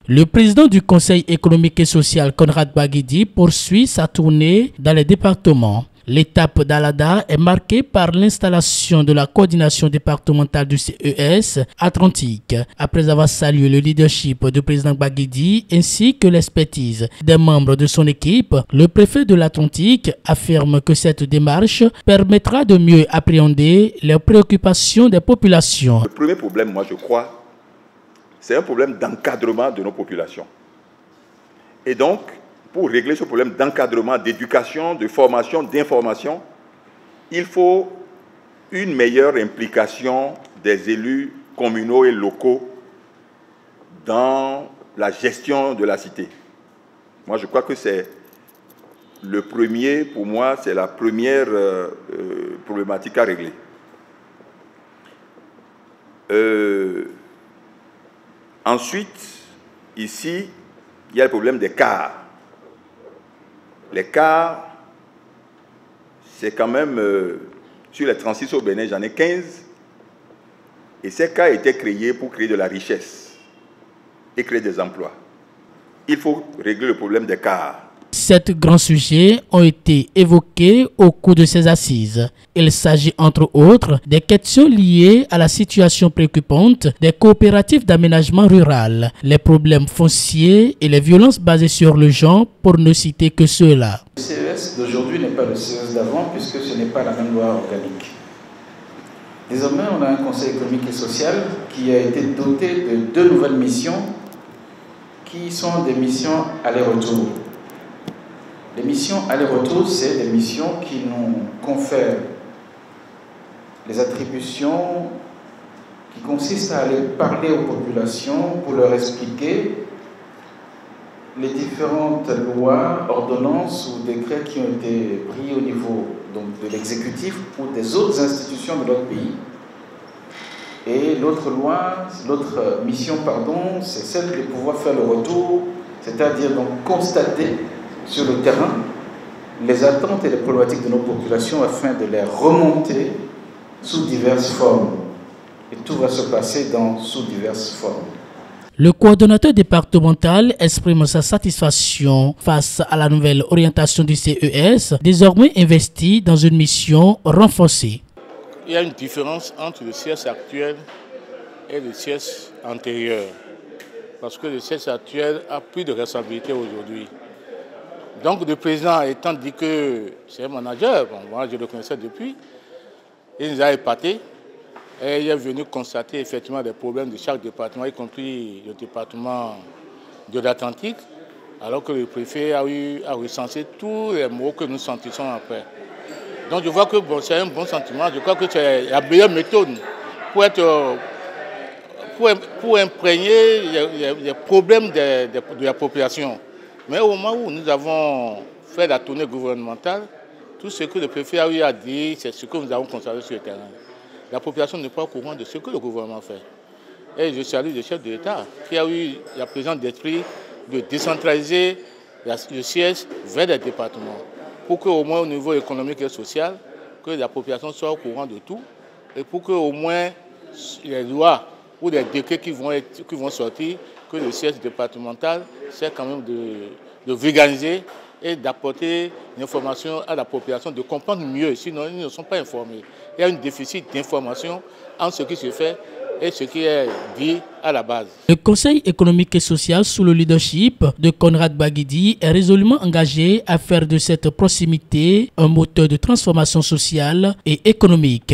Le président du Conseil économique et social, Conrad Baguidi, poursuit sa tournée dans les départements. L'étape d'Alada est marquée par l'installation de la coordination départementale du CES Atlantique. Après avoir salué le leadership du président Baguidi ainsi que l'expertise des membres de son équipe, le préfet de l'Atlantique affirme que cette démarche permettra de mieux appréhender les préoccupations des populations. Le premier problème, moi je crois, c'est un problème d'encadrement de nos populations. Et donc, pour régler ce problème d'encadrement, d'éducation, de formation, d'information, il faut une meilleure implication des élus communaux et locaux dans la gestion de la cité. Moi, je crois que c'est le premier, pour moi, c'est la première problématique à régler. Ensuite, ici, il y a le problème des cars. Les cars, c'est quand même, sur les 36 au Bénin, j'en ai 15. Et ces cars étaient créés pour créer de la richesse et créer des emplois. Il faut régler le problème des cars. 7 grands sujets ont été évoqués au cours de ces assises. Il s'agit entre autres des questions liées à la situation préoccupante des coopératives d'aménagement rural, les problèmes fonciers et les violences basées sur le genre, pour ne citer que ceux-là. Le CES d'aujourd'hui n'est pas le CES d'avant puisque ce n'est pas la même loi organique. Désormais, on a un conseil économique et social qui a été doté de 2 nouvelles missions qui sont des missions aller-retour. Les missions aller-retour, c'est des missions qui nous confèrent les attributions qui consistent à aller parler aux populations pour leur expliquer les différentes lois, ordonnances ou décrets qui ont été pris au niveau donc, de l'exécutif ou des autres institutions de notre pays. Et l'autre mission, c'est celle de pouvoir faire le retour, c'est-à-dire donc constater sur le terrain les attentes et les problématiques de nos populations afin de les remonter sous diverses formes. Et tout va se passer sous diverses formes. Le coordonnateur départemental exprime sa satisfaction face à la nouvelle orientation du CES, désormais investi dans une mission renforcée. Il y a une différence entre le CES actuel et le CES antérieur. Parce que le CES actuel a plus de responsabilités aujourd'hui. Donc le président étant dit que c'est un manager, bon, moi je le connaissais depuis, il nous a épatés et il est venu constater effectivement des problèmes de chaque département, y compris le département de l'Atlantique, alors que le préfet a recensé tous les mots que nous sentissons après. Donc je vois que bon, c'est un bon sentiment, je crois que c'est la meilleure méthode pour imprégner les problèmes de la population. Mais au moment où nous avons fait la tournée gouvernementale, tout ce que le préfet a eu à dire, c'est ce que nous avons constaté sur le terrain. La population n'est pas au courant de ce que le gouvernement fait. Et je salue le chef de l'État qui a eu la présence d'esprit de décentraliser le siège vers les départements pour qu'au moins au niveau économique et social, que la population soit au courant de tout et pour qu'au moins les lois ou les décrets qui vont sortir, que le siège départemental c'est quand même de vulgariser et d'apporter l'information à la population, de comprendre mieux, sinon ils ne sont pas informés. Il y a un déficit d'information entre ce qui se fait et ce qui est dit à la base. Le Conseil économique et social, sous le leadership de Conrad Baguidi, est résolument engagé à faire de cette proximité un moteur de transformation sociale et économique.